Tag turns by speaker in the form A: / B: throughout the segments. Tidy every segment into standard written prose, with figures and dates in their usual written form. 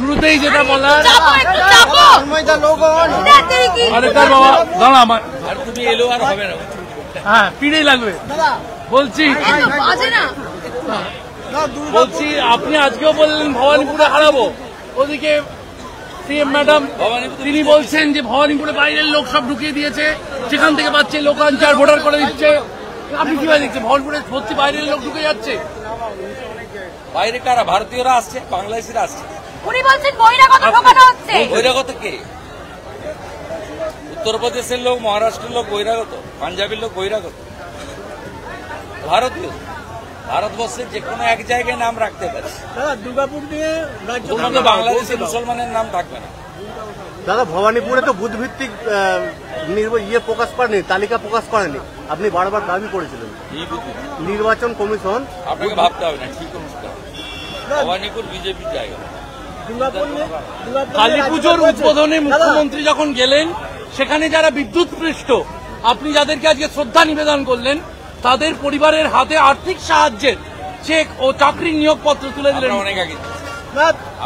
A: শুরুতেই যেটা বলার আরে তার বাবা দাঁড়া আর তুমি এলো আর হবে না, হ্যাঁ পিড়েই লাগবে। বলছি আপনি আজকেও বললেন ভবানীপুরে হারাবো, ওদিকে সিএম ম্যাডাম তিনি বলছেন যে ভবানীপুরে বাইরের লোক সব ঢুকিয়ে দিয়েছে, সেখান থেকে পাচ্ছে লোকাঞ্চার ভোটার করে দিচ্ছে। আপনি কিভাবে দেখছেন ভবানীপুরে সত্যি বাইরের লোক ঢুকে যাচ্ছে?
B: বাইরে কারা? ভারতীয়রা আসছে, বাংলাদেশিরা আসছে।
C: উনি বলছেন বহিরাগত ঢোকানো হচ্ছে।
B: বহিরাগত কে? উত্তরপ্রদেশের লোক, মহারাষ্ট্রের লোক বহিরাগত, পাঞ্জাবের লোক বহিরাগত, ভারতীয়। ভারতবর্ষের যে কোনো এক জায়গায় নাম রাখতে পারে।
D: দাদা দুর্গাপুর নিয়ে
B: বাংলাদেশের মুসলমানের নাম থাকবে না।
E: দাদা ভবানীপুরে তো বুথ ভিত্তিক প্রকাশ করেনি, তালিকা প্রকাশ করেনি, আপনি বারবার দাবি করেছিলেন। নির্বাচন কমিশন
B: আপনাকে ভাবতে হবে না, ঠিক অনুষ্ঠিত ভবানীপুর বিজেপির জায়গা।
A: কালী পুজোর উদ্বোধনে মুখ্যমন্ত্রী যখন গেলেন, সেখানে যারা বিদ্যুৎপৃষ্ট, আপনি যাদেরকে আজকে শ্রদ্ধা নিবেদন করলেন, তাদের পরিবারের হাতে আর্থিক সাহায্যের চেক ও চাকরির নিয়োগপত্র তুলে দিলেন
B: অনেক আগে।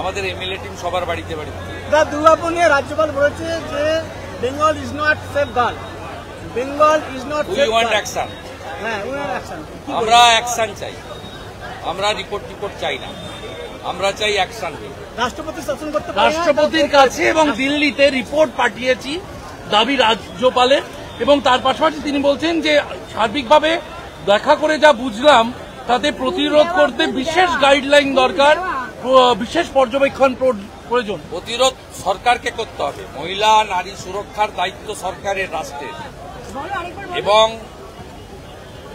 B: আমাদের এমএলএ টিম সবার বাড়িতে বাড়িতে।
D: দুর্গাপুর নিয়ে রাজ্যপাল বলেছে যে Bengal is not safe girl, Bengal is not
B: we want action.
D: হ্যাঁ, উই ওয়ান্ট অ্যাকশন।
B: আমরা অ্যাকশন চাই, আমরা রিপোর্ট চাই না, আমরা চাই অ্যাকশন।
D: রাষ্ট্রপতি শাসন করতে পারে,
A: রাষ্ট্রপতির কাছে এবং দিল্লিতে রিপোর্ট পাঠিয়েছি দাবি রাজ্যপালের, এবং তার পাশাপাশি তিনি বলছেন যে সার্বিকভাবে দেখা করে যা বুঝলাম তাতে প্রতিরোধ করতে বিশেষ গাইডলাইন দরকার, বিশেষ পর্যবেক্ষণ প্রয়োজন।
B: প্রতিরোধ সরকারকে করতে হবে। মহিলা নারী সুরক্ষার দায়িত্ব সরকারের, রাষ্ট্রের, এবং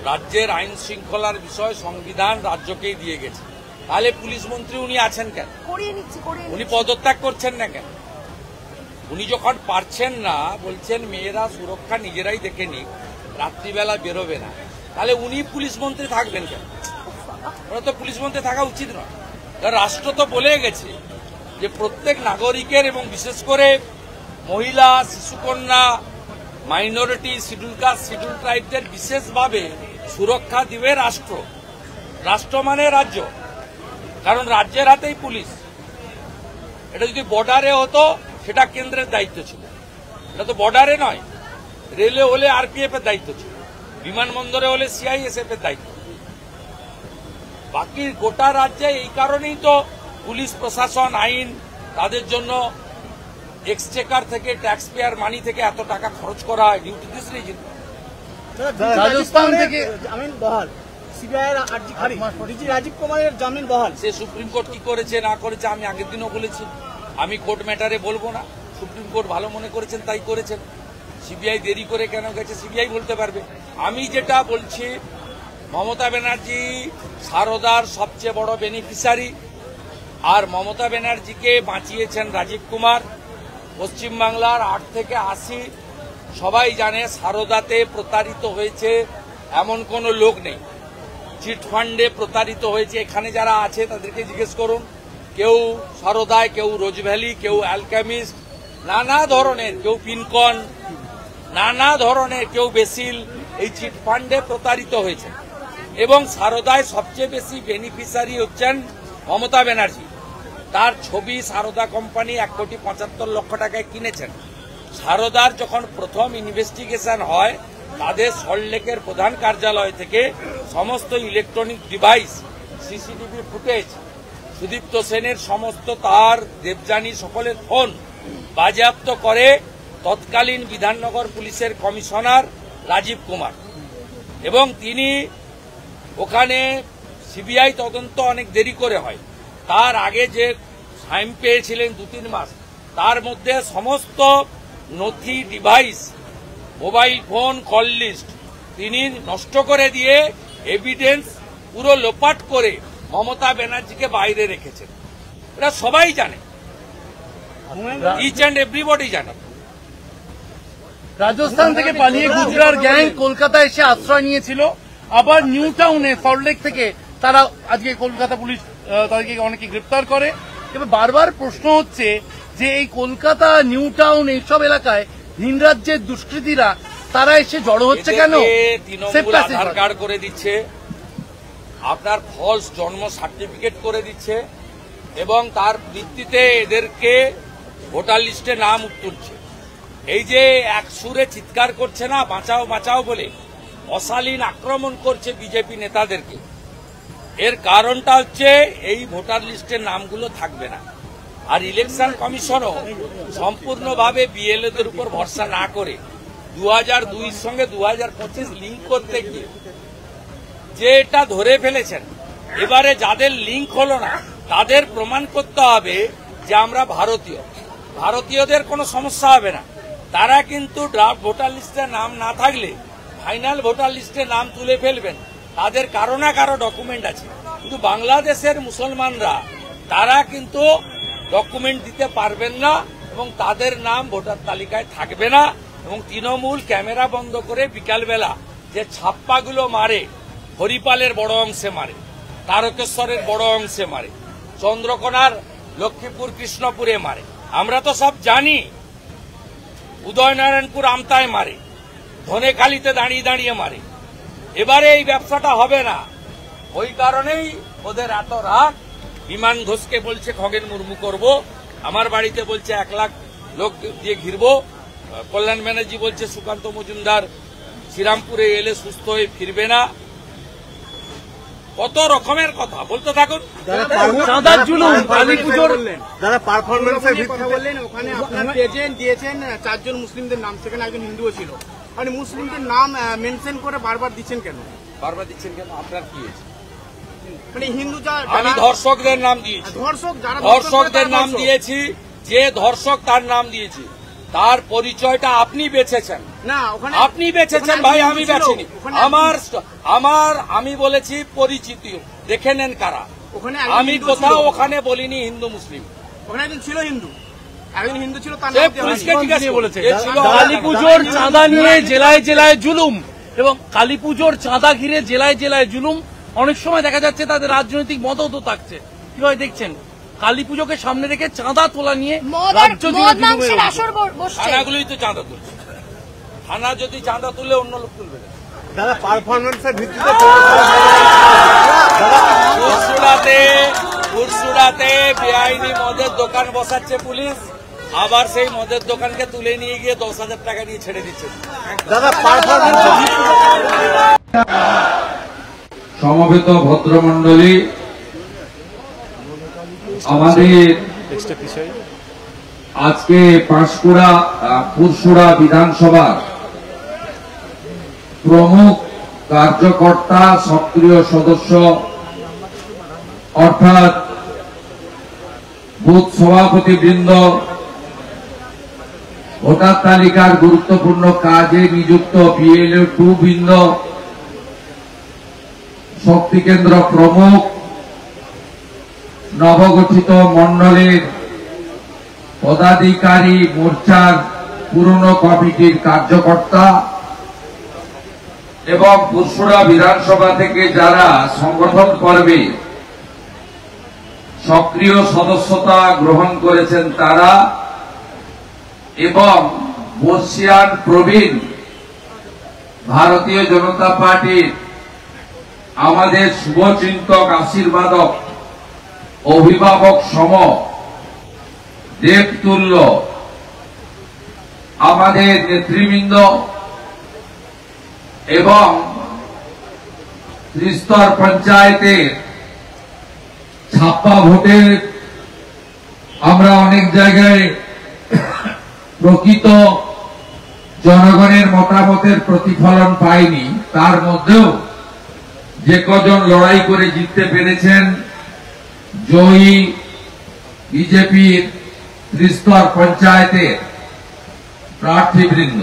B: রাজ্যের আইন শৃঙ্খলার বিষয় সংবিধান রাজ্যকেই দিয়ে গেছে। তাহলে পুলিশ মন্ত্রী উনি আছেন কেন? উনি পদত্যাগ করছেন না কেন? উনি যখন পারছেন না, বলছেন মেয়েরা সুরক্ষা নিজেরাই দেখে নিক, রাত্রিবেলা বেরোবে না, তাহলে উনি পুলিশ মন্ত্রী থাকবেন কেন? ওরা তো পুলিশ মন্ত্রী থাকা উচিত নয়। রাষ্ট্র তো বলে গেছে যে প্রত্যেক নাগরিকের এবং বিশেষ করে মহিলা, শিশুকন্যা, মাইনরিটি, শিডিউল কাস্ট, শিডিউল ট্রাইবদের বিশেষভাবে সুরক্ষা দিবে রাষ্ট্র। রাষ্ট্র মানে রাজ্য, কারণ রাজ্যের হাতেই পুলিশ। এটা যদি বর্ডারে হতো সেটা কেন্দ্রের দায়িত্ব ছিল, এটা তো বর্ডারে নয়। রেলে হলে আরপিএফ এর দায়িত্ব ছিল, বিমানবন্দরে হলে সিআইএসএফ এর দায়িত্ব। বাকি গোটা রাজ্যে এই কারণেই তো পুলিশ প্রশাসন, আইন, তাদের জন্য এক্সচেকার থেকে, ট্যাক্স পেয়ার মানি থেকে এত টাকা খরচ করা হয় due to this reason.
A: Rajasthan থেকে
D: জামিন বহাল, সিবিআই রাজীব কুমারের জামিন বহাল।
B: সে সুপ্রিম কোর্ট কি করেছে না করেছে আমি আগের দিনও বলেছি, আমি কোর্ট ম্যাটারে বলবো না। সুপ্রিম কোর্ট ভালো মনে করেছেন তাই করেছেন। সিবিআই দেরি করে কেন গেছে সিবিআই বলতে পারবে। আমি যেটা বলছি, মমতা ব্যানার্জি সারদার সবচেয়ে বড় বেনিফিশিয়ারি, আর মমতা ব্যানার্জিকে বাঁচিয়েছেন রাজীব কুমার। পশ্চিমবাংলার 8 থেকে 80 সবাই জানে সারদাতে প্রতারিত হয়েছে এমন কোন লোক নেই। চিটফান্ডে প্রতারিত হয়েছে, এখানে যারা আছে তাদেরকে জিজ্ঞেস করুন, কেউ সারদায়, কেউ রোজভ্যালি, কেউ অ্যালকেমিস্ট, নানা ধরনের, কেউ পিনকন, নানা ধরনের, কেউ বেসিল, এই চিটফান্ডে প্রতারিত হয়েছে। এবং সারদায় সবচেয়ে বেশি বেনিফিশিয়ারি হচ্ছেন মমতা ব্যানার্জি। তার ছবি সারদা কোম্পানি 1,75,00,000 টাকায় কিনেছেন। সারদার যখন প্রথম ইনভেস্টিগেশন হয়, তাদের সল্টলেকের প্রধান কার্যালয় থেকে সমস্ত electronic device, CCTV footage, Sudipta সেনের সমস্ত তার, দেবযানী সকলের ফোন বাজেয়াপ্ত করে তৎকালীন বিধাননগর পুলিশের কমিশনার রাজীব কুমার। এবং তিনি ওখানে সিবিআই তদন্ত অনেক দেরি করে হয়, তার আগে যে টাইম পেয়েছিলেন 2-3 মাস, তার মধ্যে সমস্ত নথি, device, mobile phone, call list তিনি নষ্ট করে দিয়ে এভিডেন্স পুরো লোপাট করে মমতা ব্যানার্জিকে বাইরে রেখেছেন। এটা সবাই জানে, ইচ অ্যান্ড এভরিবডি জানে।
A: রাজস্থান থেকে পালিয়ে গুজরাট গ্যাং কলকাতা এসে আশ্রয় নিয়েছিল, আবার নিউ টাউনে সল্টলেক থেকে তারা আজকে কলকাতা পুলিশ তাদেরকে অনেকে গ্রেপ্তার করে। এবার বারবার প্রশ্ন হচ্ছে যে এই কলকাতা, নিউ টাউন, এইসব এলাকায় ভিন রাজ্যের দুষ্কৃতীরা তারা এসে জড়ো হচ্ছে কেন?
B: তৃণমূল আধার কার্ড করে দিচ্ছে, আপনার ফলস জন্ম সার্টিফিকেট করে দিচ্ছে, এবং তার ভিত্তিতে এদেরকে ভোটার লিস্টে নাম তুলছে। এই যে এক সুরে চিৎকার করছে না বাঁচাও বাঁচাও বলে, অশালীন আক্রমণ করছে বিজেপি নেতাদেরকে, এর কারণটা হচ্ছে এই ভোটার লিস্টের নামগুলো থাকবে না। আর ইলেকশন কমিশনও সম্পূর্ণভাবে বিএলওদের উপর ভরসা না করে 2002 সঙ্গে 2025 লিঙ্ক করতে গিয়ে যে এটা ধরে ফেলেছেন, এবারে যাদের লিঙ্ক হলো না তাদের প্রমাণ করতে হবে যে আমরা ভারতীয়। ভারতীয়দের কোনো সমস্যা হবে না, তারা কিন্তু ড্রাফট ভোটার লিস্টে নাম না থাকলে ফাইনাল ভোটার লিস্টে নাম তুলে ফেলবেন, তাদের কারো না কারো ডকুমেন্ট আছে। কিন্তু বাংলাদেশের মুসলমানরা তারা কিন্তু ডকুমেন্ট দিতে পারবেন না এবং তাদের নাম ভোটার তালিকায় থাকবে না। এবং তৃণমূল ক্যামেরা বন্ধ করে বিকালবেলা যে ছাপ্পাগুলো মারে, হরিপালের বড় অংশে মারে, তারকেশ্বরের বড় অংশে মারে, চন্দ্রকোনার লক্ষ্মীপুর কৃষ্ণপুরে মারে, আমরা তো সব জানি। উদয়নারায়ণপুর আমতায় মারে, ধনেখালিতে দাঁড়িয়ে দাঁড়িয়ে মারে। এবারে এই ব্যবসাটা হবে না, ওই কারণেই ওদের এত রাগ। বিমান ঘোষকে বলছে খগেন মুর্মু করব, আমার বাড়িতে বলছে 1 লাখ লোক দিয়ে ঘিরব, কল্যাণ ব্যানার্জি বলছে সুকান্ত মজুমদার শ্রীরামপুরে এলে সুস্থ হয়ে ফিরবে না। কত রকমের কথা বলতে থাকুন।
A: চাঁদার জুলুম, কালী পুজোর
E: যারা পারফরমেন্সের ভিত্তিতে
D: বললেন ওখানে আপনার এজেন্ট দিয়েছেন 4 জন মুসলিমদের নাম, সেখানে একজন হিন্দুও ছিল। মানে মুসলিমদের নাম মেনশন করে বারবার দিচ্ছেন কেন?
B: বারবার দিচ্ছেন কেন? আপনার কি হয়েছে?
D: মানে হিন্দু
B: আমি ধর্ষকদের নাম দিয়েছি,
D: যারা
B: ধর্ষকদের নাম দিয়েছি, যে ধর্ষক তার নাম দিয়েছি, তার পরিচয়টা আপনি বেছেছেন
D: না, ওখানে
B: আপনি বেছেছেন ভাই, আমি বেছেনি। আমি বলেছি পরিচিতি দেখে নেন কারা।
D: ওখানে
B: আমি কোথাও ওখানে বলিনি হিন্দু মুসলিম।
D: ওখানে একজন ছিল হিন্দু, একজন হিন্দু ছিল, তার
B: সে
D: নাম দেওয়া
B: পুলিশকে
D: হয়নি।
B: জিজ্ঞাসা বলেছে
A: কালী পুজোর চাঁদা নিয়ে জেলায় জেলায় জুলুম, এবং কালী পুজোর চাঁদা ঘিরে জেলায় জেলায় জুলুম। অনেক সময় দেখা যাচ্ছে তাদের রাজনৈতিক মতও থাকছে। কিভাবে দেখছেন কালী পুজোকে সামনে রেখে চাঁদা তোলা নিয়ে রাজ্য জুড়ে জুলুমের অভিযোগ?
B: থানাগুলোই তো চাঁদা তুলছে, থানা যদি চাঁদা তুলে অন্য লোক তুলবে না।
E: যারা পারফরমেন্সের ভিত্তিতে
B: পুরসুরাতে বেআইনি মদের দোকান বসাচ্ছে পুলিশ, আবার সেই মদের দোকানকে তুলে নিয়ে গিয়ে 10,000 টাকা দিয়ে ছেড়ে দিচ্ছে।
E: যারা পারফরমেন্সের ভিত্তিতে
F: সমবেত ভদ্রমণ্ডলী, আমাদের আজকে পুরসুরা বিধানসভা প্রমুখ কার্যকর্তা সক্রিয় সদস্য অর্থাৎ বুথ সভাপতিবৃন্দ, ভোটার তালিকার গুরুত্বপূর্ণ কাজে নিযুক্ত বিএলও 2 বৃন্দ, শক্তি কেন্দ্র প্রমুখ, নবগঠিত মণ্ডলের পদাধিকারী, মোর্চার পুরনো কমিটির কার্যকর্তা এবং পুরসুরা বিধানসভা থেকে যারা সংগঠন পর্বে সক্রিয় সদস্যতা গ্রহণ করেছেন তারা, এবং বর্ষিয়ান প্রবীণ ভারতীয় জনতা পার্টির আমাদের শুভচিন্তক, আশীর্বাদক, অভিভাবক সম দেবতুল্য আমাদের নেতৃবৃন্দ এবং ত্রিস্তর পঞ্চায়েতে ছাপ্পা ভোটের আমরা অনেক জায়গায় প্রকৃত জনগণের মতামতের প্রতিফলন পাইনি, তার মধ্যেও যে কজন লড়াই করে জিততে পেরেছেন, জয়ী বিজেপির ত্রিস্তর পঞ্চায়েতের প্রার্থীবৃন্দ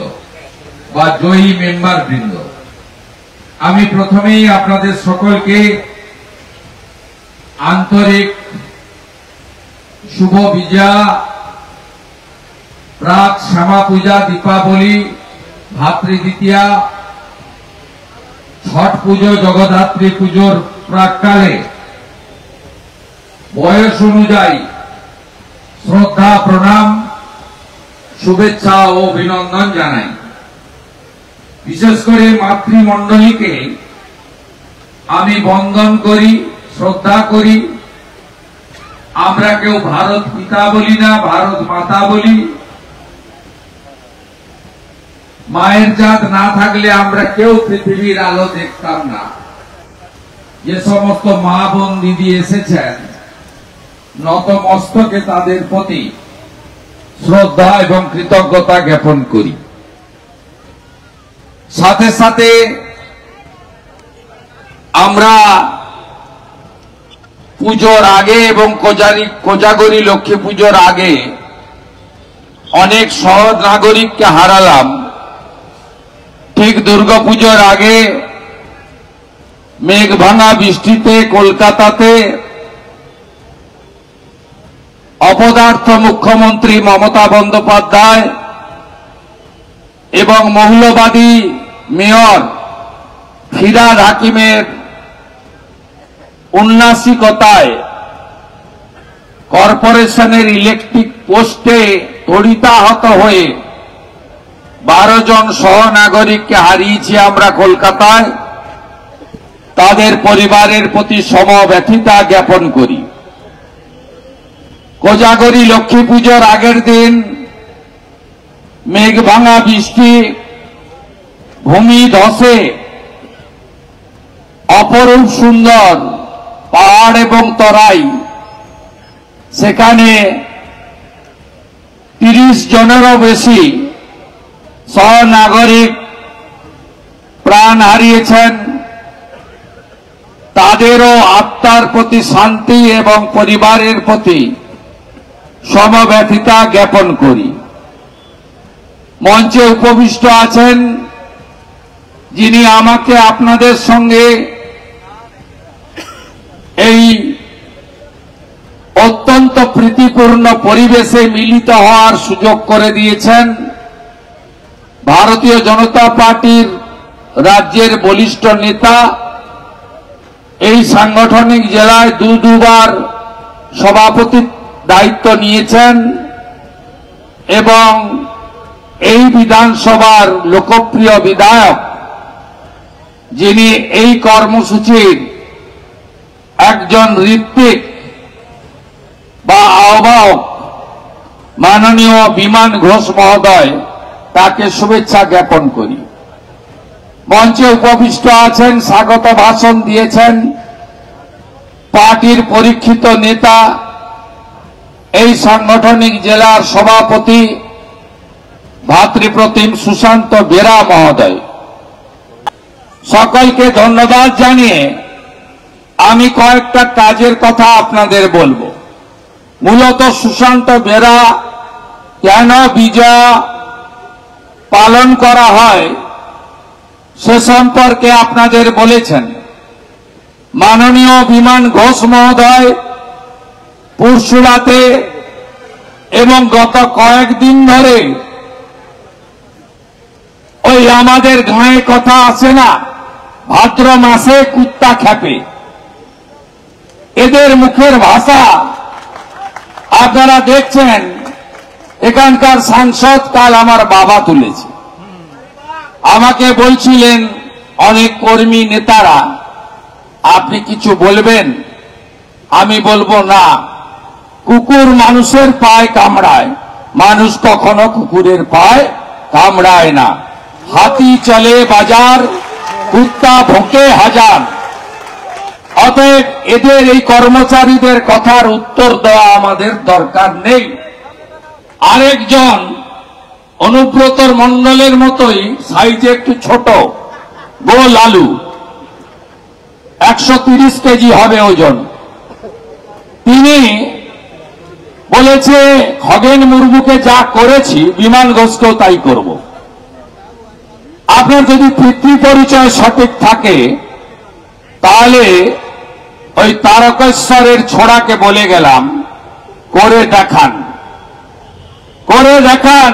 F: বা জয়ী মেম্বার বৃন্দ, আমি প্রথমেই আপনাদের সকলকে আন্তরিক শুভ বিজয়া, প্রাক শ্যামা পূজা, দীপাবলি, ভাতৃদ্বিতীয়া, ছট পুজো, জগদ্ধাত্রী পুজোর প্রাককালে বয়স অনুযায়ী শ্রদ্ধা, প্রণাম, শুভেচ্ছা ও অভিনন্দন জানাই। বিশেষ করে মাতৃমণ্ডলীকে আমি বন্দন করি, শ্রদ্ধা করি। আমরা কেউ ভারত পিতা বলি না, ভারত মাতা বলি। মায়ের জাত না থাকলে আমরা কেউ পৃথিবীর আলো দেখতাম না। যে সমস্ত মা বোন দিদি এসেছেন, নতমস্তকে তাদের প্রতি শ্রদ্ধা এবং কৃতজ্ঞতা জ্ঞাপন করি। সাথে সাথে আমরা পুজোর আগে এবং কোজাগরী লক্ষ্মী পুজোর আগে অনেক সহজ নাগরিককে হারালাম। ঠিক দুর্গাপুজোর আগে মেঘ ভাঙা বৃষ্টিতে কলকাতাতে অপদার্থ মুখ্যমন্ত্রী মমতা বন্দ্যোপাধ্যায় এবং মৌলবাদী মেয়র ফিরহাদ হাকিমের উন্নাসিকতায় কর্পোরেশনের ইলেকট্রিক পোস্টে তড়িতাহত হয়ে 12 জন সহনাগরিককে হারিয়েছি আমরা কলকাতায়। তাদের পরিবারের প্রতি সমব্যথিতা জ্ঞাপন করি। কোজাগরী লক্ষ্মী পুজোর আগের দিন মেঘ ভাঙা বৃষ্টি, ভূমি ধসে অপরূপ সুন্দর পাহাড় এবং তরাই, সেখানে 30 জনেরও বেশি সহনাগরিক প্রাণ হারিয়েছেন। তাদেরও আত্মার প্রতি শান্তি এবং পরিবারের প্রতি সমব্যথিতা জ্ঞাপন করি। মঞ্চে উপবিষ্ট আছেন যিনি আমাকে আপনাদের সঙ্গে এই অত্যন্ত প্রীতিপূর্ণ পরিবেশে মিলিত হওয়ার সুযোগ করে দিয়েছেন। ভারতীয় জনতা পার্টির রাজ্যের বলিষ্ঠ নেতা, এই সাংগঠনিক জেলায় দুবার সভাপতির দায়িত্ব নিয়েছেন এবং এই বিধানসভার লোকপ্রিয় বিধায়ক, যিনি এই কর্মসূচির একজন ঋত্বিক বা আহ্বায়ক, মাননীয় বিমান ঘোষ মহোদয়, তাকে শুভেচ্ছা জ্ঞাপন করি। মঞ্চে উপবিষ্ট আছেন, স্বাগত ভাষণ দিয়েছেন পার্টির পরীক্ষিত নেতা, এই সাংগঠনিক জেলার সভাপতি ভাতৃপ্রতিম সুশান্ত বেরা মহোদয়। সকলকে ধন্যবাদ জানিয়ে আমি কয়েকটা কাজের কথা আপনাদের বলবো। মূলত সুশান্ত বেরা কেন বিজয়া পালন করা হয় সে সম্পর্কে আপনাদের বলেছেন। মাননীয় বিমান ঘোষ মহোদয় পুরসুরাতে এবং গত কয়েকদিন ধরে ওই আমাদের গাঁয়ে কথা আসে না, ভাদ্র মাসে কুত্তা খেপে, এদের মুখের ভাষা আপনারা দেখছেন। এখানকার সাংসদ কাল আমার বাবা তুলেছে, আমাকে বলছিলেন অনেক কর্মী নেতারা, আপনি কিছু বলবেন? আমি বলবো না। কুকুর মানুষের পায়ে কামড়ায়, মানুষ কখনো কুকুরের পায়ে কামড়ায় না। হাতি চলে বাজার, কুত্তা ভোঁকে হাজার। অতএব এদের এই কর্মচারীদের কথার উত্তর দেওয়া আমাদের দরকার নেই। আরেকজন অনুব্রত মণ্ডলের মতোই সাইজে একটু ছোট, গোল আলু, 130 কেজি হবে ওজন। তিনি বলেছে খগেন মুর্মুকে যা করেছি বিমান ঘোষকেও তাই করব। আপনার যদি পিতৃ পরিচয় সঠিক থাকে তাহলে ওই তারকেশ্বরের ছোড়াকে বলে গেলাম, করে দেখান, করে দেখান।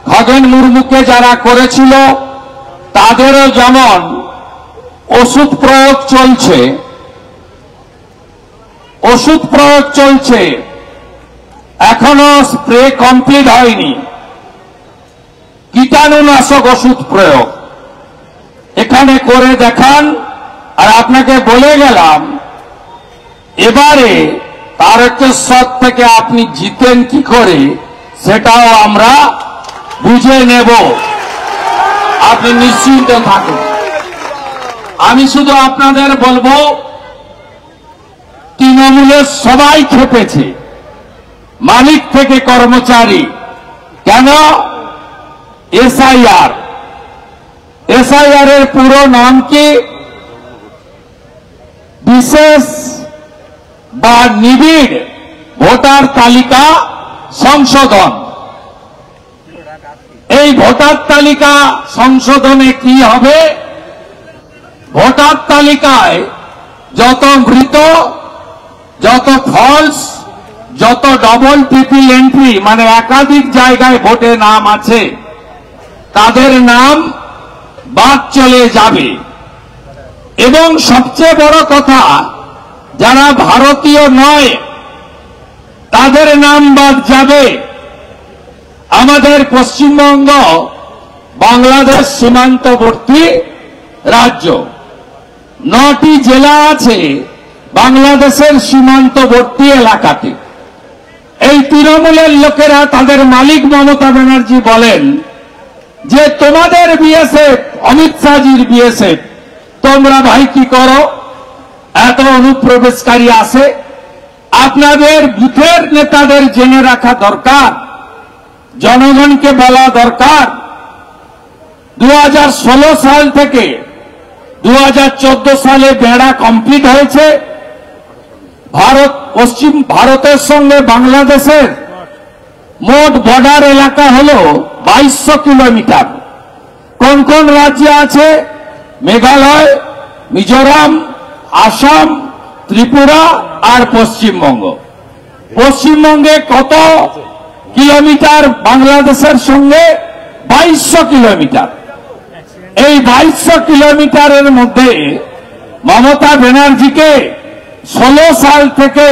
F: খগেন মুর্মুকে যারা করেছিল তাদেরও যেমন ওষুধ প্রয়োগ চলছে, ওষুধ প্রয়োগ চলছে, এখনো স্প্রে কমপ্লিট হয়নি, কীটাণুনাশক ওষুধ প্রয়োগ এখানে করে দেখান। আর আপনাকে বলে গেলাম, এবারে তারকেশ্বর থেকে আপনি জিতেন কি করে সেটাও আমরা বুঝে নেব, আপনি নিশ্চিন্ত থাকুন। আমি শুধু আপনাদের বলবো, তৃণমূলের সবাই খেপেছে, মালিক থেকে কর্মচারী। কেন? এসআইআর এর পুরো নাম কি? বিশেষ বা নিবিড় ভোটার তালিকা সংশোধন। এই ভোটার তালিকা সংশোধনে কি হবে? ভোটার তালিকায় যত মৃত, যত ফলস, যত ডবল ট্রিপল এন্ট্রি মানে একাধিক জায়গায় ভোটে নাম আছে, তাদের নাম বাদ চলে যাবে। এবং সবচেয়ে বড় কথা, যারা ভারতীয় নয় তাদের নাম বাদ যাবে। আমাদের পশ্চিমবঙ্গ বাংলাদেশ সীমান্তবর্তী রাজ্য, 9টি জেলা আছে বাংলাদেশের সীমান্তবর্তী এলাকাতে। এই তৃণমূলের লোকেরা, তাদের মালিক মমতা ব্যানার্জি বলেন যে তোমাদের বিএসএফ, অমিত শাহজির বিএসএফ, তোমরা ভাই কি করো, এত অনুপ্রবেশকারী আসে। আপনাদের বুথের নেতাদের জেনে রাখা দরকার, জনগণকে বলা দরকার। 2016 সাল থেকে 2014 সালে বেড়া কমপ্লিট হয়েছে। পশ্চিম ভারতের সঙ্গে বাংলাদেশের মোট বর্ডার এলাকা হল 2200 কিলোমিটার। কোন কোন রাজ্যে আছে? মেঘালয়, মিজোরাম, আসাম, ত্রিপুরা আর পশ্চিমবঙ্গ। পশ্চিমবঙ্গে কত কিলোমিটার বাংলাদেশের সঙ্গে? 2200 কিলোমিটার। এই 2200 কিলোমিটারের মধ্যে মমতা ব্যানার্জিকে 16 সাল থেকে,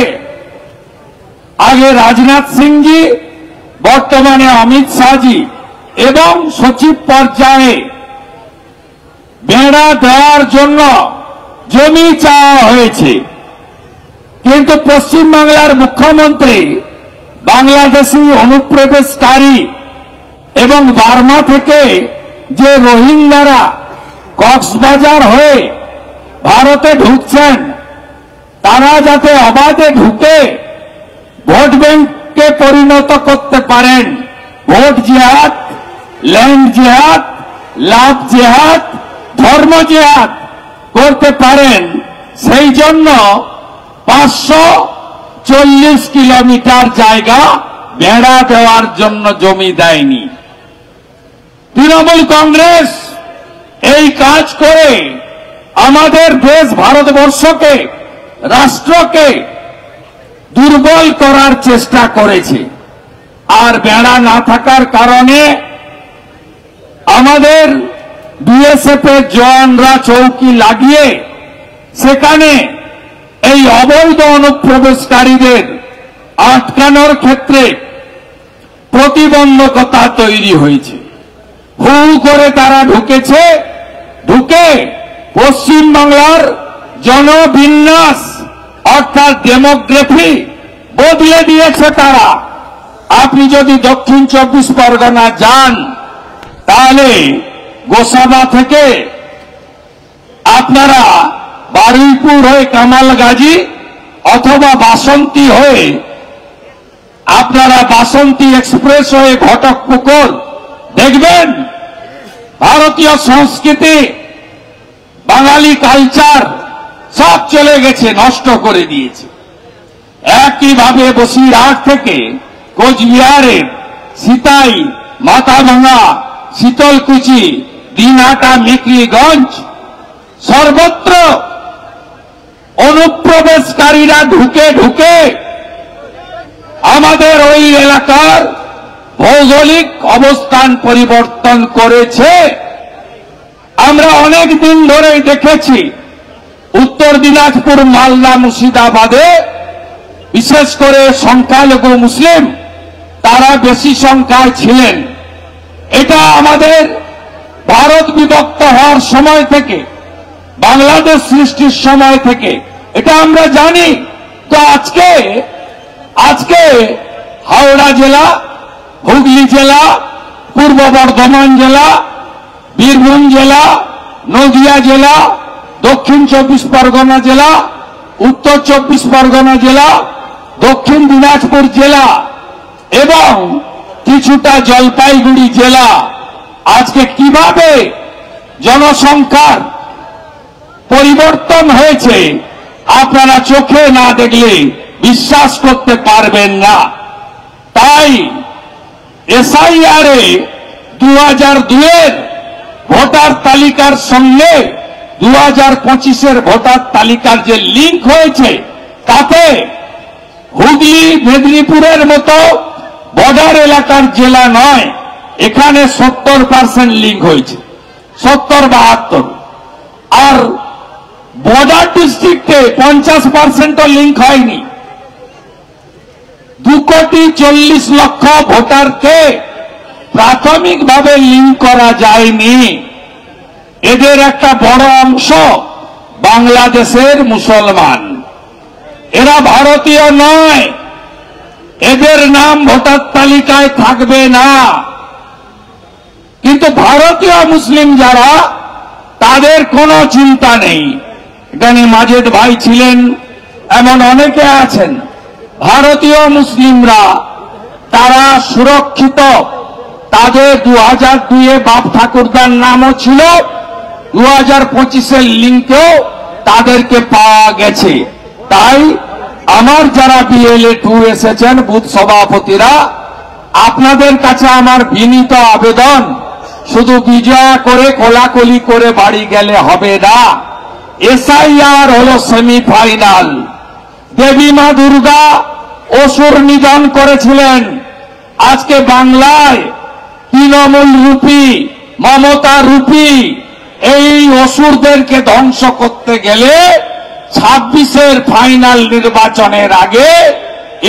F: আগে রাজনাথ সিংজি, বর্তমানে অমিত শাহজি এবং সচিব পর্যায়ে বেড়া দেওয়ার জন্য জমি চাওয়া হয়েছে। কিন্তু পশ্চিমবাংলার মুখ্যমন্ত্রী বাংলাদেশি অনুপ্রবেশকারী এবং বার্মা থেকে যে রোহিঙ্গারা কক্সবাজার হয়ে ভারতে ঢুকছেন, তারা যাতে অবাধে ঢুকে ভোট ব্যাংকে পরিণত করতে পারেন, ভোট জিহাদ, ল্যান্ড জিহাদ, লাভ জিহাদ, ধর্ম জিহাদ করতে পারেন, সেই জন্য 540 কিলোমিটার জায়গা বেড়া দেওয়ার জন্য জমি দেয়নি। তৃণমূল কংগ্রেস এই কাজ করে আমাদের দেশ ভারতবর্ষকে, রাষ্ট্রকে দুর্বল করার চেষ্টা করেছে। আর বেড়া না থাকার কারণে আমাদের বিএসএফ এর জওয়ানরা চৌকি লাগিয়ে সেখানে এই অবৈধ অনুপ্রবেশকারীদের আটকানোর ক্ষেত্রে প্রতিবন্ধকতা তৈরি হয়েছে। হু করে তারা ঢুকেছে, ঢুকে পশ্চিমবাংলার জনবিন্যাস অর্থাৎ ডেমোগ্রাফি বদলে দিয়েছে তারা। আপনি যদি দক্ষিণ 24 পরগনা যান, তাহলে গোসাবা থেকে আপনারা বারুইপুর হয়ে কামালগাজী অথবা বাসন্তী হয়ে আপনারা বাসন্তী এক্সপ্রেস হয়ে ঘটকপুকুর দেখবেন ভারতীয় সংস্কৃতি, বাঙালি কালচার সব চলে গেছে, নষ্ট করে দিয়েছে। একইভাবে বসিরহাট থেকে কোচবিহারের সিতাই, মাথাভাঙা, শীতলকুচি, দিনহাটা, মেকলিগঞ্জ সর্বত্র অনুপ্রবেশকারীরা ঢুকে ঢুকে আমাদের ওই এলাকার ভৌগোলিক অবস্থান পরিবর্তন করেছে। আমরা অনেক দিন ধরেই দেখেছি উত্তর দিনাজপুর, মালদা, মুর্শিদাবাদে বিশেষ করে সংখ্যালঘু মুসলিম তারা বেশি সংখ্যায় ছিলেন। এটা আমাদের ভারত বিভক্ত হওয়ার সময় থেকে, বাংলাদেশ সৃষ্টির সময় থেকে এটা আমরা জানি। তো আজকে আজকে হাওড়া জেলা, হুগলি জেলা, পূর্ব বর্ধমান জেলা, বীরভূম জেলা, নদিয়া জেলা, দক্ষিণ 24 পরগনা জেলা, উত্তর 24 পরগনা জেলা, দক্ষিণ দিনাজপুর জেলা এবং কিছুটা জলপাইগুড়ি জেলা আজকে কিভাবে জনসংখ্যার পরিবর্তন হয়েছে আপনারা চোখে না দেখলে বিশ্বাস করতে পারবেন না। তাই এসআইআর এ 2002-এর ভোটার তালিকার সঙ্গে 2025-এর ভোটার তালিকার যে লিঙ্ক হয়েছে তাতে হুগলি মেদিনীপুরের মতো বর্ডার এলাকার জেলা নয়, এখানে 70% লিঙ্ক হয়েছে, 70-72। আর বর্ডার ডিস্ট্রিক্টে 50%ও লিঙ্ক হয়নি। 2,40,00,000 ভোটারকে প্রাথমিকভাবে লিঙ্ক করা যায়নি। এদের একটা বড় অংশ বাংলাদেশের মুসলমান, এরা ভারতীয় নয়, এদের নাম ভোটার তালিকায় থাকবে না। কিন্তু ভারতীয় মুসলিম যারা, তাদের কোনো চিন্তা নেই। এখানে মাজেদ ভাই ছিলেন, এমন অনেকে আছেন। ভারতীয় মুসলিমরা তারা সুরক্ষিত, তাদের 2002-এ বাপ ঠাকুরদার নামও ছিল, 2025-এর লিঙ্কেও তাদেরকে পাওয়া গেছে। তাই আমার যারা BLA 2 এসেছেন বুথ সভাপতিরা, আপনাদের কাছে আমার বিনীত আবেদন, শুধু বিজয়া করে কোলাকুলি করে বাড়ি গেলে হবে না। এসআইআর হলো সেমিফাইনাল। দেবী মা দুর্গা অসুর নিধন করেছিলেন। আজকে বাংলায় তৃণমূল রূপী, মমতা রূপী এই অসুরদেরকে ধ্বংস করতে গেলে 26-এর ফাইনাল নির্বাচনের আগে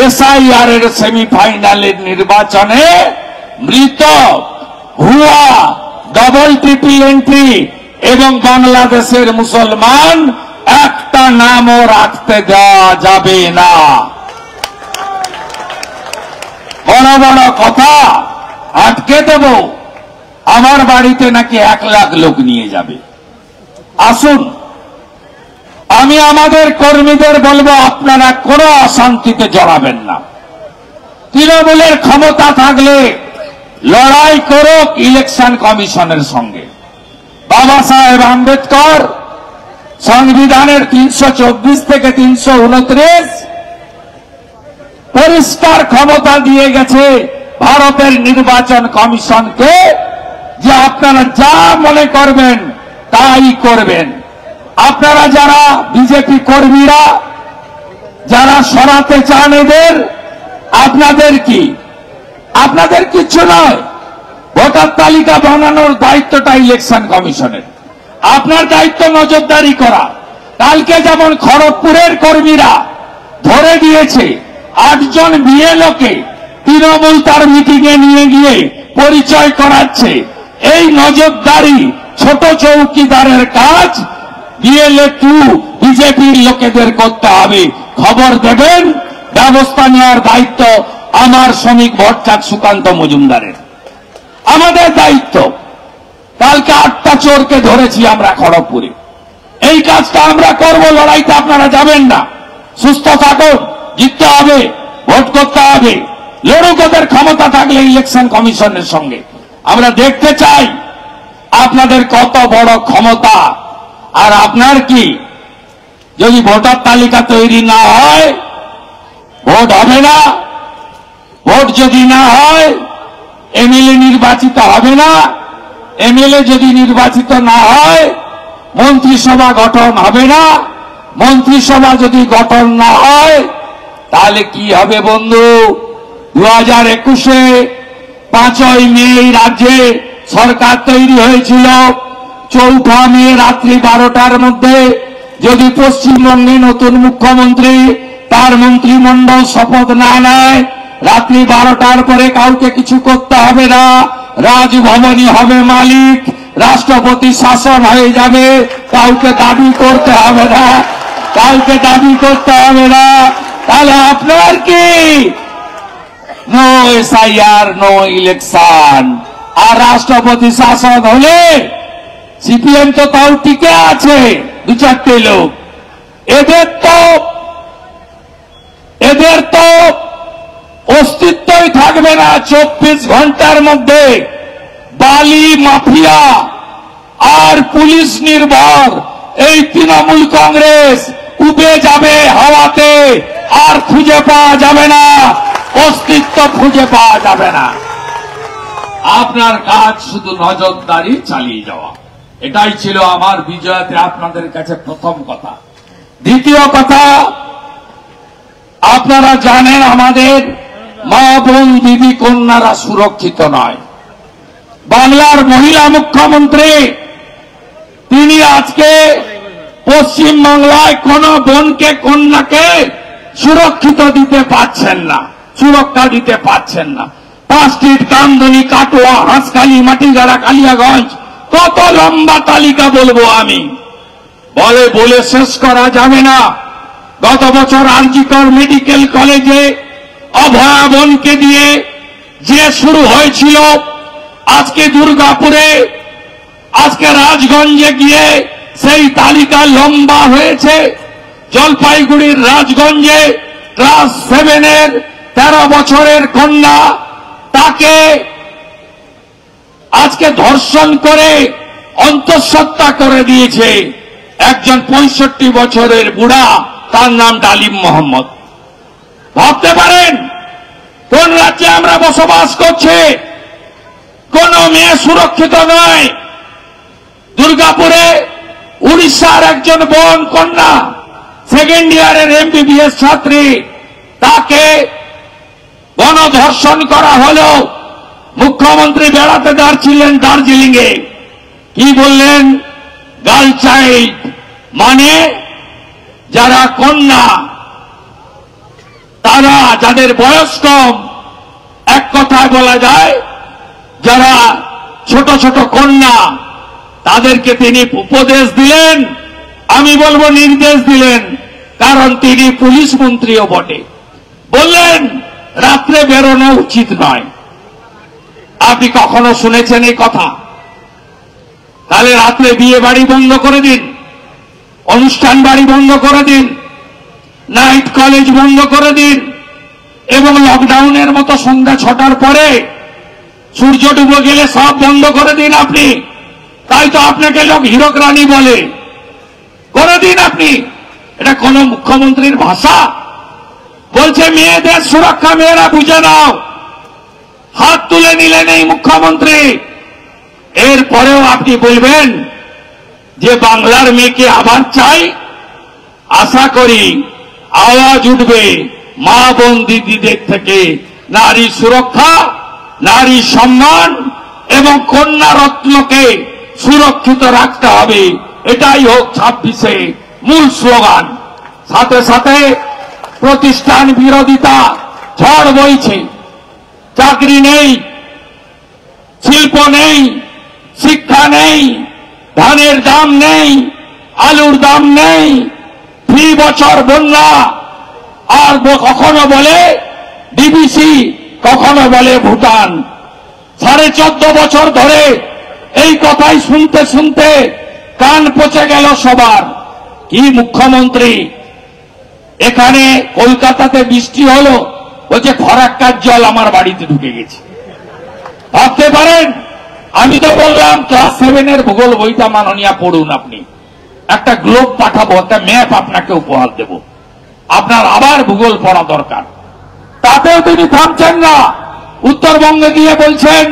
F: এসআইআর এর সেমিফাইনালের নির্বাচনে মৃত, ভুয়া, ডবল ট্রিপল এন্ট্রি এবং বাংলাদেশের মুসলমান একটা নামও রাখতে দেওয়া যাবে না। বড় বড় কথা আটকে দেব, আমার বাড়িতে নাকি 1 লাখ লোক নিয়ে যাবে। আসুন, আমি আমাদের কর্মীদের বলবো, আপনারা কোনো অশান্তিতে জড়াবেন না। তৃণমূলের ক্ষমতা থাকলে লড়াই করুক ইলেকশন কমিশনের সঙ্গে। বাবা সাহেব আম্বেদকর সংবিধানের 324 থেকে 329 পরিষ্কার ক্ষমতা দিয়ে গেছে ভারতের নির্বাচন কমিশনকে, যে আপনারা যা মনে করবেন তাই করবেন। আপনারা যারা বিজেপি কর্মীরা যারা সরাতে চান এদের, আপনাদের কি? আপনাদের কিচ্ছু নয়। ভোটার তালিকা বানানোর দায়িত্বটা ইলেকশন কমিশনের। আপনার দায়িত্ব নজরদারি করা। কালকে যেমন খড়গপুরের কর্মীরা ধরে দিয়েছে 8 জন বিএলওকে, তৃণমূল তার মিটিংয়ে নিয়ে গিয়ে পরিচয় করাচ্ছে, এই নজরদারি ছোট চৌকিদারের কাজ BLA 2 বিজেপির লোকেদের করতে হবে। খবর দেবেন, ব্যবস্থা নেওয়ার দায়িত্ব আমার শ্রমিক ভট্টাচার্য সুকান্ত মজুমদারের। আমাদের দায়িত্ব। কালকে 8টা চোরকে ধরেছি আমরা খড়গপুরে। এই কাজটা আমরা করব, লড়াইতে আপনারা যাবেন না। সুস্থ থাকুন, জিততে হবে, ভোট করতে হবে। লড়ুক, ওদের ক্ষমতা থাকলে ইলেকশন কমিশনের সঙ্গে। আমরা দেখতে চাই আপনাদের কত বড় ক্ষমতা। আর আপনার কি, যদি ভোটার তালিকা তৈরি না হয় ভোট হবে না। ভোট যদি না হয় MLA নির্বাচিত হবে না। MLA যদি নির্বাচিত না হয় মন্ত্রিসভা গঠন হবে না। মন্ত্রিসভা যদি গঠন না হয় তাহলে কি হবে বন্ধু? 2021-এ 5ই মে এই রাজ্যে সরকার তৈরি হয়েছিল। 4 মে রাত্রি 12টার মধ্যে যদি পশ্চিমবঙ্গে নতুন মুখ্যমন্ত্রী তার মন্ত্রিমণ্ডল শপথ না নেয়, রাত্রি 12টার পরে কাউকে কিছু করতে হবে না। রাজভবনই হবে মালিক, রাষ্ট্রপতি শাসন হয়ে যাবে। কাউকে দাবি করতে হবে না, কাউকে দাবি করতে হবে না, তাহলে আপনার কি নো এসআইআর নো ইলেকশন, আর রাষ্ট্রপতি শাসন হলে সিপিএম তো তাও টিকে আছে, দু চারটে লোক। এদের তো অস্তিত্বই থাকবে না 24 ঘন্টার মধ্যে। বালি মাফিয়া আর পুলিশ নির্ভর এই তৃণমূল কংগ্রেস উবে যাবে হাওয়াতে, আর খুঁজে পাওয়া যাবে না, অস্তিত্ব খুঁজে পাওয়া যাবে না। আপনার কাজ শুধু নজরদারি চালিয়ে যাওয়া, এটাই ছিল আমার বিজয়াতে আপনাদের কাছে প্রথম কথা। দ্বিতীয় কথা, আপনারা জানেন আমাদের মা বোন দিদি কন্যারা সুরক্ষিত নয়। বাংলার মহিলা মুখ্যমন্ত্রী তিনি আজকে পশ্চিম বাংলায় কোন বোনকে কন্যাকে সুরক্ষিত দিতে পারছেন না, সুরক্ষা দিতে পারছেন না। 5 স্ট্রিট, কামদুনি, কাটোয়া, হাঁসখালি, মাটিগাড়া, কালিয়াগঞ্জ, কত লম্বা তালিকা বলবো আমি, বলে শেষ করা যাবে না। গত বছর আরজিকর মেডিকেল কলেজে অভয়া বোনকে দিয়ে যে শুরু হয়েছিল, আজকে দুর্গাপুরে, আজকে রাজগঞ্জে গিয়ে সেই তালিকা লম্বা হয়েছে। জলপাইগুড়ির রাজগঞ্জে ক্লাস 7-এর 13 বছরের কন্যা, তাকে আজকে ধর্ষণ করে অন্তঃসত্ত্বা করে দিয়েছে একজন 65 বছরের বুড়া, তার নাম ডালিম মোহাম্মদ। ভাবতে পারেন কোন রাজ্যে আমরা বসবাস করছি? কোন মেয়ে সুরক্ষিত নয়। দুর্গাপুরে উড়িষ্যার একজন বোন কন্যা, 2nd ইয়ারের MBBS ছাত্রী, তাকে গণধর্ষণ করা হলো। মুখ্যমন্ত্রী বেড়াতে যাচ্ছিলেন দার্জিলিং এ, কি বললেন? গার্ল চাইল্ড মানে যারা কন্যা, তারা যাদের বয়স কম, এক কথায় বলা যায় যারা ছোট ছোট কন্যা, তাদেরকে তিনি উপদেশ দিলেন, আমি বলবো নির্দেশ দিলেন, কারণ তিনি পুলিশ মন্ত্রীও বটে। বললেন রাত্রে বেরোনো উচিত নয়। আপনি কখনো শুনেছেন এই কথা? তাহলে রাত্রে বিয়ে বাড়ি বন্ধ করে দিন, অনুষ্ঠান বাড়ি বন্ধ করে দিন, নাইট কলেজ বন্ধ করে দিন, এবং লকডাউনের মতো সন্ধ্যা 6টার পরে সূর্য ডুবে গেলে সব বন্ধ করে দিন আপনি। তাই তো আপনাকে লোক হীরক রানী বলে। করে দিন আপনি। এটা কোন মুখ্যমন্ত্রীর ভাষা? বলছে মেয়েদের সুরক্ষা মেয়েরা বুঝে নাও। হাত তুলে নিলেন এই মুখ্যমন্ত্রী। এরপরেও আপনি বলবেন যে বাংলার মেয়েকে আবার চাই? আশা করি আওয়াজ উঠবে মা বোন দিদিদের থেকে, নারী সুরক্ষা, নারী সম্মান এবং কন্যা রত্নকে সুরক্ষিত রাখতে হবে। এটাই হোক 26-এ মূল স্লোগান। সাথে সাথে প্রতিষ্ঠান বিরোধিতা ঝড় বইছে। চাকরি নেই, শিল্প নেই, শিক্ষা নেই, ধানের দাম নেই, আলুর দাম নেই, 3 বছর বন্যা, আর কখনো বলে ডিবিসি, কখনো বলে ভুটান। 14.5 বছর ধরে এই কথাই শুনতে শুনতে কান পচে গেল সবার। কি মুখ্যমন্ত্রী! এখানে কলকাতাতে বৃষ্টি হলো, বলছে ফরাক্কার জল আমার বাড়িতে ঢুকে গেছে। ভাবতে পারেন? আমি তো বললাম ক্লাস 7-এর ভূগোল বইটা মাননীয়া পড়ুন আপনি। একটা গ্লোব পাঠাবো, একটা ম্যাপ আপনাকে উপহার দেব, আপনার আবার ভূগোল পড়া দরকার। তাতেও তিনি থামছেন না। উত্তরবঙ্গে গিয়ে বলছেন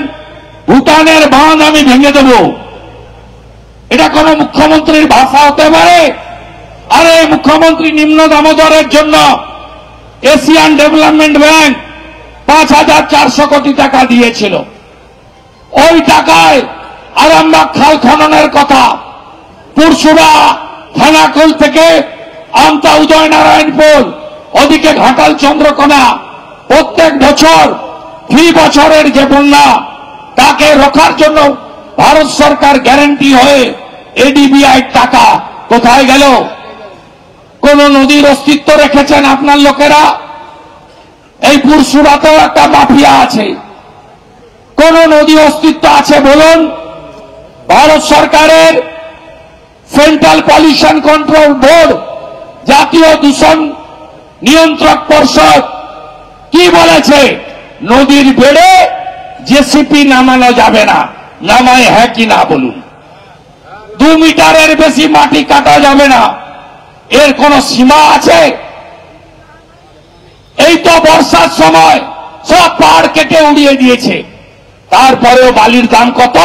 F: ভুটানের বাঁধ আমি ভেঙে দেব। এটা কোন মুখ্যমন্ত্রীর ভাষা হতে পারে? আরে মুখ্যমন্ত্রী নিম্ন দামোদরের জন্য এশিয়ান ডেভেলপমেন্ট ব্যাংক 5,400 কোটি টাকা দিয়েছিল। ওই টাকায় আরামবাগ খাল খননের কথা, পুরসুরা থানাকুল থেকে আমতা উদয়নারায়ণপুর, ওদিকে ঘাটাল চন্দ্রকোনা, প্রত্যেক বছর 3 বছরের যে বন্যা, তাকে রক্ষার জন্য ভারত সরকার গ্যারান্টি হয়ে এডিবিআই টাকা কোথায় গেল? কোন নদীর অস্তিত্ব রেখেছেন আপনার লোকেরা? এই পুরসুরাতেও একটা মাফিয়া আছে। কোন নদী অস্তিত্ব আছে বলুন? ভারত সরকারের সেন্ট্রাল পলিউশন কন্ট্রোল বোর্ড, জাতীয় দূষণ নিয়ন্ত্রক পর্ষদ কি বলেছে? নদীর বেড়ে জেসিপি নামানো যাবে না। নামায় হ্যাঁ কি না বলুন? 2 মিটারের বেশি মাটি কাটা যাবে না। এর কোন সীমা আছে? এই তো বর্ষার সময় সব পাহাড় কেটে উড়িয়ে দিয়েছে। তারপরেও বালির দাম কত?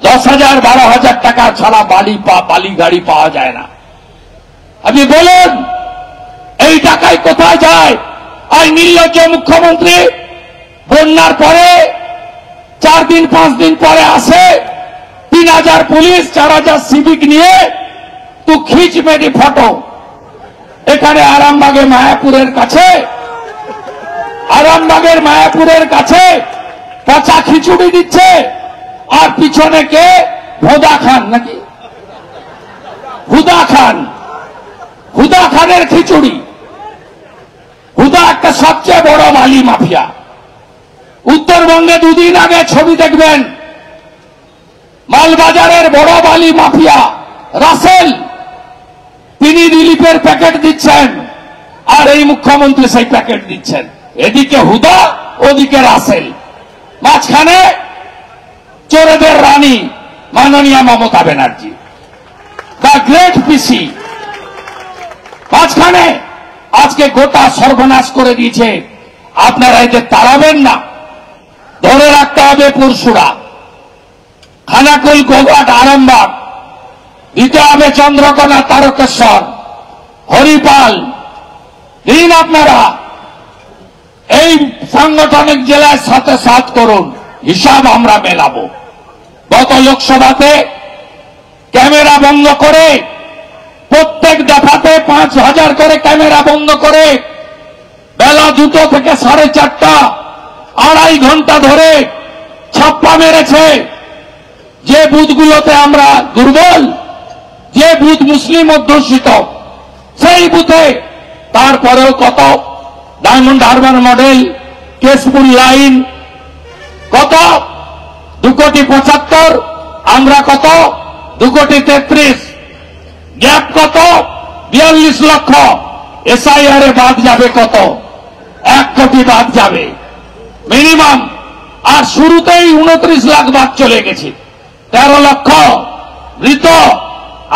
F: 10,000 12,000 টাকা ছাড়া বালি গাড়ি পাওয়া যায় না। আপনি বলুন এই টাকায় কোথায় যায়? আর নির্লজ্জ মুখ্যমন্ত্রী বন্যার পরে 4 দিন 5 দিন পরে আসে 3,000 পুলিশ 4,000 সিভিক নিয়ে তু খিচ মেরি ফটো। এখানে আরামবাগের মায়াপুরের কাছে পচা খিচুড়ি দিচ্ছে, আর পিছনে কে? হুদা খান নাকি? হুদা খানের খিচুড়ি। হুদা একটা সবচেয়ে বড় বালি মাফিয়া। উত্তরবঙ্গে 2 দিন আগে ছবি দেখবেন, মালবাজারের বড় বালি মাফিয়া রাসেল, তিনি রিলিফের প্যাকেট দিচ্ছেন, আর এই মুখ্যমন্ত্রী সেই প্যাকেট দিচ্ছেন। এদিকে হুদা, ওদিকে রাসেল, মাঝখানে চোরেদের রানী মাননীয়া মমতা ব্যানার্জি, দ্য গ্রেট পিসি। মাঝখানে আজকে গোটা সর্বনাশ করে দিয়েছে। আপনারা এদের তাড়াবেন না। ধরে রাখতে হবে পুরসুরা, খানাকুল, গোঘাট, আরামবাগ, দিতে হবে চন্দ্রকোনা, তারকেশ্বর, হরিপাল। দিন আপনারা এই সাংগঠনিক জেলায় সাথে সাথ করুন, হিসাব আমরা মেলাবো। গত লোকসভাতে ক্যামেরা বন্ধ করে প্রত্যেক দফাতে 5,000 করে ক্যামেরা বন্ধ করে বেলা 2টো থেকে 4:30 2.5 ঘন্টা ধরে ছাপ্পা মেরেছে। যে বুথগুলোতে আমরা দুর্বল, যে বুথ মুসলিম অধ্যুষিত, সেই বুথে তারপরেও কত diamond Harbour model, Keshpur line কত 2,75,00,000, আমরা কত 2,33,00,000, গ্যাপ কত 42 লক্ষ। এসআইআর বাদ যাবে কত? 1 কোটি বাদ যাবে মিনিমাম। আর শুরুতেই 29 লাখ বাদ চলে গেছে। 13 লক্ষ মৃত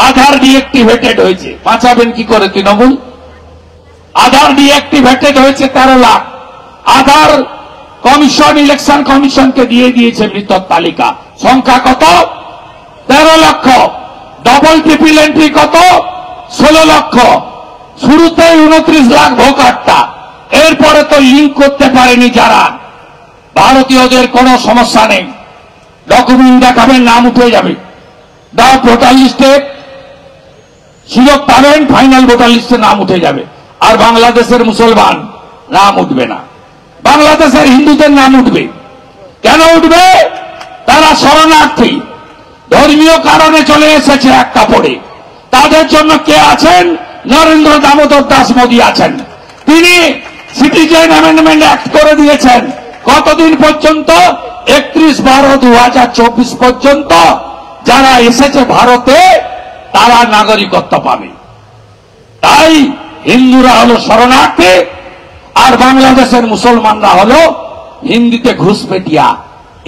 F: আধার ডিএক্টিভেটেড হয়েছে। বাঁচাবেন কি করে তৃণমূল? আধার ডিএক্টিভেটেড হয়েছে 13 লাখ। আধার কমিশন, ইলেকশন কমিশনকে দিয়ে দিয়েছে মৃতর তালিকা। সংখ্যা কত? 13 লক্ষ। ডবল ট্রিপল এন্ট্রি কত? 16 লক্ষ। শুরুতেই 29 লাখ ভোটারটা। এরপরে তো লিঙ্ক করতে পারেনি যারা। ভারতীয়দের কোনো সমস্যা নেই, ডকুমেন্ট দেখাবেন, নাম উঠে যাবে। ভোটার লিস্টে সুযোগ পাবেন, ফাইনাল ভোটার লিস্টে নাম উঠে যাবে। আর বাংলাদেশের মুসলমান নাম উঠবে না, বাংলাদেশের হিন্দুদের নাম উঠবে। কেন উঠবে? তারা শরণার্থী, ধর্মীয় কারণে চলে এসেছে এক কাপড়ে। তাদের জন্য কে আছেন? নরেন্দ্র দামোদর দাস মোদী আছেন। তিনি সিটিজেন অ্যামেন্ডমেন্ট অ্যাক্ট করে দিয়েছেন। কতদিন পর্যন্ত? 31/12/2024 পর্যন্ত যারা এসেছে ভারতে তারা নাগরিকত্ব পাবে। তাই হিন্দুরা হলো শরণার্থী, আর বাংলাদেশের মুসলমানরা হলো হিন্দিতে ঘুষপেটিয়া,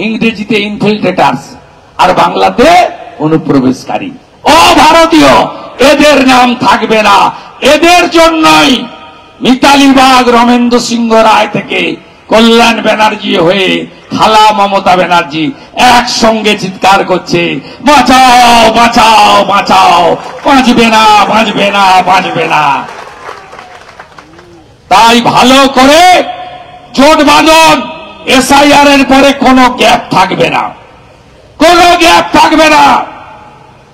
F: ইংরেজিতে ইনফিল্ট্রেটার্স, আর বাংলাতে অনুপ্রবেশকারী। অভারতীয় এদের নাম থাকবে না। এদের জন্যই মিতালি বাগ, রমেন্দ্র সিংহ রায় থেকে কল্যাণ ব্যানার্জি হয়ে খালা মমতা ব্যানার্জি একসঙ্গে চিৎকার করছে, বাঁচাও বাঁচাও বাঁচাও, বাঁচবে না বাঁচবে না বাঁচবে না। তাই ভালো করে জোট বাঁধন। এসআইআর এর পরে কোনো গ্যাপ থাকবে না, কোনো গ্যাপ থাকবে না।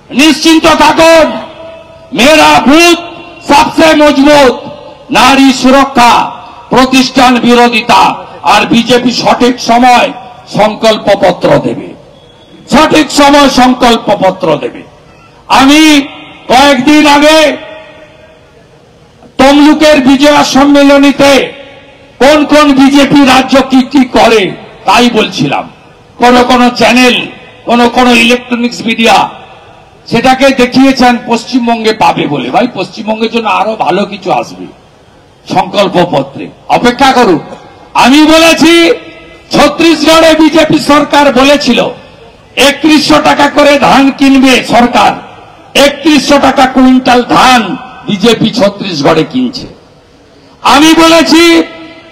F: নিশ্চিন্ত থাকুন, মেরা বুথ সবচেয়ে মজবুত। নারী সুরক্ষা, প্রতিষ্ঠান বিরোধিতা, আর বিজেপি সঠিক সময় সংকল্পপত্র দেবে, সঠিক সময় সংকল্পপত্র দেবে। আমি কয়েকদিন আগে তমলুকের বিজয়া সম্মেলনীতে কোন কোন বিজেপি রাজ্য কি কি করে তাই বলছিলাম। কোন চ্যানেল, কোন ইলেকট্রনিক্স মিডিয়া সেটাকে দেখিয়েছেন পশ্চিমবঙ্গে পাবে বলে। ভাই, পশ্চিমবঙ্গের জন্য আরো ভালো কিছু আসবে সংকল্প পত্রে, অপেক্ষা করুন। আমি বলেছি ছত্তিশগড়ে বিজেপি সরকার বলেছিল 3100 টাকা করে ধান কিনবে সরকার। 3100 টাকা কুইন্টাল ধান বিজেপি ছত্তিশগড়ে কিনছে। আমি বলেছি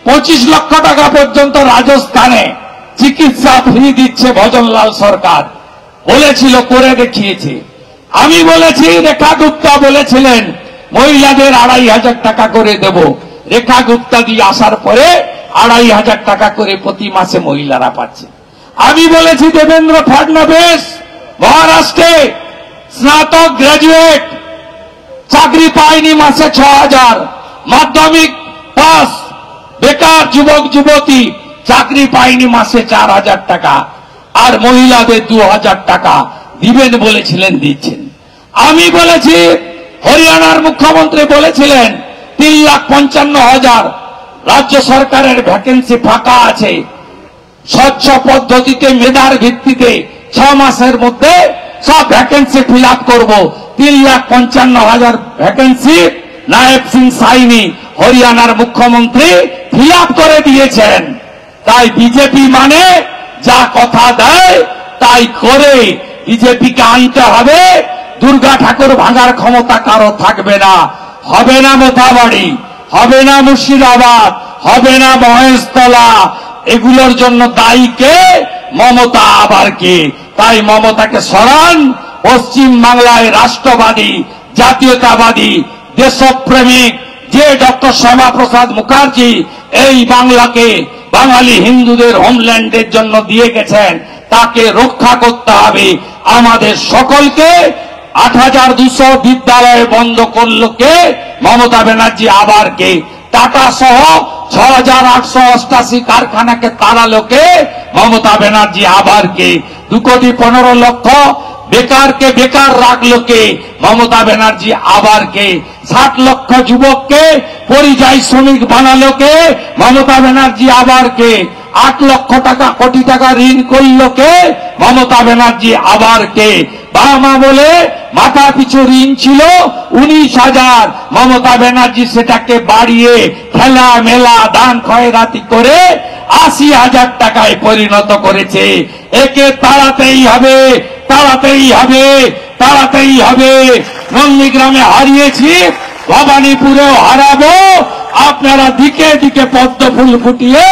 F: 25 লক্ষ টাকা পর্যন্ত রাজস্থানে চিকিৎসা ফ্রি দিচ্ছে ভজনলাল সরকার, বলেছিল, করে দেখিয়েছে। আমি বলেছি রেখা গুপ্তা বলেছিলেন মহিলাদের 2500 টাকা করে দেব। রেখা গুপ্তা দিয়ে আসার পরে 2500 টাকা করে প্রতি মাসে মহিলারা পাচ্ছে। আমি বলেছি দেবেন্দ্র ফডনবিস মহারাষ্ট্রে স্নাতক গ্রাজুয়েট চাকরি পায়নি, মাসে 6000, মাধ্যমিক পাস বেকার যুবক যুবতী চাকরি পায়নি, মাসে 4000 টাকা, আর মহিলাদের 2000 টাকা দিবেন বলেছিলেন, দিচ্ছেন। আমি বলেছি হরিয়ানার মুখ্যমন্ত্রী বলেছিলেন 3,55,000 রাজ্য সরকারের ভ্যাকেন্সি ফাঁকা আছে, স্বচ্ছ পদ্ধতিতে মেধার ভিত্তিতে 6 মাসের মধ্যে সব ভ্যাকেন্সি ফিল আপ করবো। 3,55,000 ভ্যাকেন্সি নায়েব সিং সাইনি হরিয়ানার মুখ্যমন্ত্রী ফিল আপ করে দিয়েছেন। তাই বিজেপি মানে যা কথা দেয় তাই করে। বিজেপিকে আনতে হবে, দুর্গা ঠাকুর ভাঙার ক্ষমতা কারো থাকবে না। হবে না মোথাবাড়ি, হবে না মুর্শিদাবাদ, হবে না মহেশতলা, এগুলোর জন্য দায়ী কে? মমতা। আবার কে? তাই মমতাকে সরান। পশ্চিম বাংলায় রাষ্ট্রবাদী, জাতীয়তাবাদী, দেশপ্রেমিক যে ডক্টর শ্যামাপ্রসাদ মুখার্জি এই বাংলাকে বাঙালি হিন্দুদের হোমল্যান্ডের জন্য দিয়ে গেছেন, তাকে রক্ষা করতে হবে আমাদের সকলকে। 8200 বিদ্যালয় বন্ধ করলো কে? মমতা ব্যানার্জি। আবার কে? টাটা সহ 6888 কারখানাকে তাড়ালো কে? মমতা ব্যানার্জি। আবার কে? 2,15,00,000 বেকারকে বেকার রাখলো কে? মমতা ব্যানার্জি। আবার কে? 60 লক্ষ যুবককে পরিযায়ী শ্রমিক বানালো কে? মমতা ব্যানার্জি। আবার কে? 8 লক্ষ টাকা কোটি টাকা ঋণ করলো কে? মমতা ব্যানার্জি। আবার কে? বাবা বলে মাথা পিছু ঋণ ছিল 19,000, মমতা ব্যানার্জি সেটাকে বাড়িয়ে খেলা মেলা দান খয়রাতি করে 80,000 টাকায় পরিণত করেছে। একে তাড়াতেই হবে, তাড়াতেই হবে, তাড়াতেই হবে। নন্দীগ্রামে হারিয়েছি, ভবানীপুরেও হারাবো। আপনারা দিকে দিকে পদ্ম ফুল ফুটিয়ে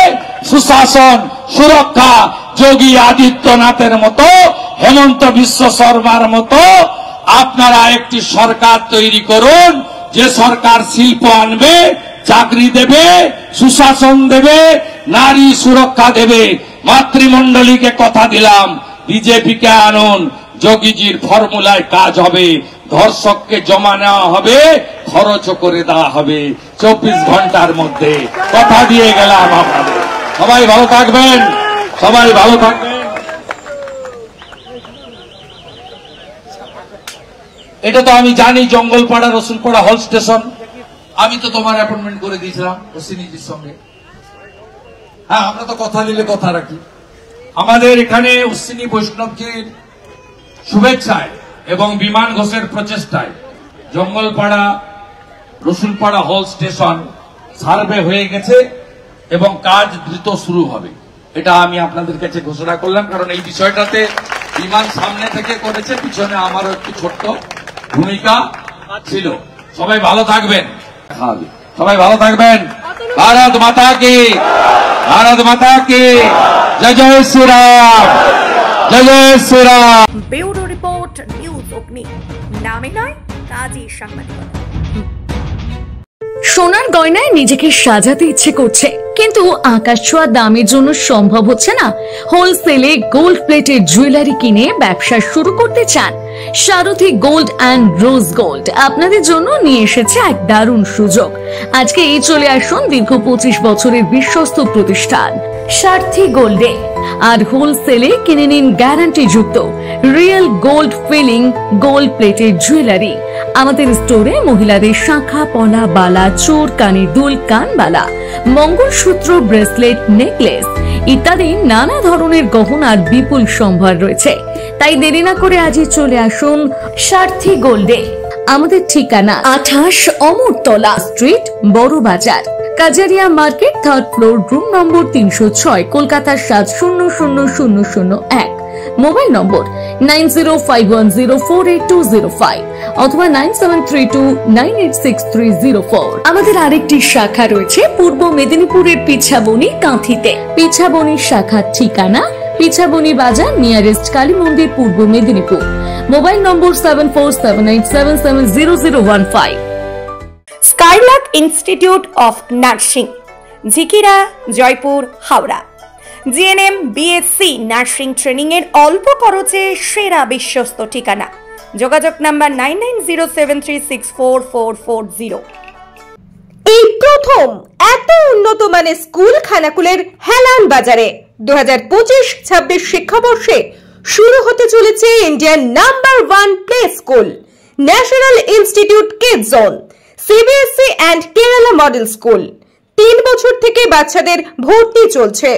F: সুশাসন, সুরক্ষা, যোগী আদিত্যনাথের মতো, হেমন্ত বিশ্ব শর্মার মতো আপনারা একটি সরকার তৈরি করুন, যে সরকার শিল্প আনবে, চাকরি দেবে, সুশাসন দেবে, নারী সুরক্ষা দেবে। মাতৃমণ্ডলীকে কথা দিলাম, বিজেপিকে আনুন, যোগীজির ফর্মুলায় কাজ হবে। ধর্ষককে জমা নেওয়া হবে, খরচ করে দেওয়া হবে 24 ঘন্টার মধ্যে। কথা দিয়ে গেলাম আপনাদের। সবাই ভালো থাকবেন, সবাই ভালো থাকবেন। এটা তো আমি জানি, জঙ্গলপাড়া রসুলপাড়া হল স্টেশন। আমি তো তোমার অ্যাপয়েন্টমেন্ট করে দিয়েছিলাম অশ্বিনীজির সঙ্গে। হ্যাঁ, আমরা তো কথা দিলে কথা রাখি। আমাদের এখানে অশ্বিনী বৈষ্ণবজির শুভেচ্ছায় এবং বিমান ঘোষের প্রচেষ্টায় জঙ্গলপাড়া রসুলপাড়া হল স্টেশন সার্ভে হয়ে গেছে এবং কাজ দ্রুত শুরু হবে। এটা আমি আপনাদের কাছে ঘোষণা করলাম, কারণ এই বিষয়টাতে বিমান সামনে থেকে করেছে, পিছনে আমারও একটু ছোট্ট ভূমিকা ছিল। সবাই ভালো থাকবেন, সবাই ভালো থাকবেন। ভারত মাতা কি, ভারত মাতা কি জয়। জয় শ্রীরাম, জয় জয় শ্রীরাম।
G: ব্যুরো রিপোর্ট, নিউজ অগ্নি। নামে নয়, কাজী সাংবাদিকতা।
H: সোনার গয়নায় নিজেকে সাজাতে ইচ্ছে করছে, কিন্তু আকাশ ছোঁয়া দামের জন্য সম্ভব হচ্ছে না। হোলসেলে গোল্ড প্লেটের জুয়েলারি কিনে ব্যবসা শুরু করতে চান? সারথী গোল্ড অ্যান্ড রোজ গোল্ড আপনাদের জন্য নিয়ে এসেছে এক দারুণ সুযোগ। আজকে এই চলে আসুন দীর্ঘ 25 বছরের বিশ্বস্ত প্রতিষ্ঠান সারথী গোল্ডে, আর হোলসেলে কিনে নিন গ্যারান্টি যুক্ত রিয়েল গোল্ড ফিলিং গোল্ড প্লেটের জুয়েলারি। আমাদের স্টোরে মহিলাদের শাখা পলা বালা চোর কানের দুল কানবালা মঙ্গলসূত্র ব্রেসলেট নেকলেস ইত্যাদি নানা ধরনের গহনার বিপুল সম্ভার রয়েছে। তাই দেরি না করে আজই চলে আসুন সারথি গোল্ডে। আমাদের ঠিকানা 28 অমরতলা স্ট্রিট, বড় বাজার, Kajaria market, 3rd floor, room number 306, Kolkata 700001। Mobile নম্বর 9051048205 অথবা 9732986304। আমাদের আরেকটি শাখা রয়েছে পূর্ব মেদিনীপুরের পিছাবনি কাঁথিতে। পিছাবনি শাখার ঠিকানা পিছাবনি বাজার, নিয়ারেস্ট কালী মন্দির, পূর্ব Medinipur. Mobile number 7478770015।
G: Skylark institute of nursing, Jhikira, Jaipur, Howrah. GNM, BSc nursing training এর অল্প খরচে সেরা বিশ্বস্ত ঠিকানা। যোগাযোগ নাম্বার 9907364440।
I: এই প্রথম এত উন্নত মানের স্কুল খানাকুলের হেলান বাজারে 2025-26 শিক্ষাবর্ষে শুরু হতে চলেছে Indian number 1 play school, national institute kids zone, CBSE and Kerala model school. 3 বছর থেকে বাচ্চাদের ভর্তি চলছে।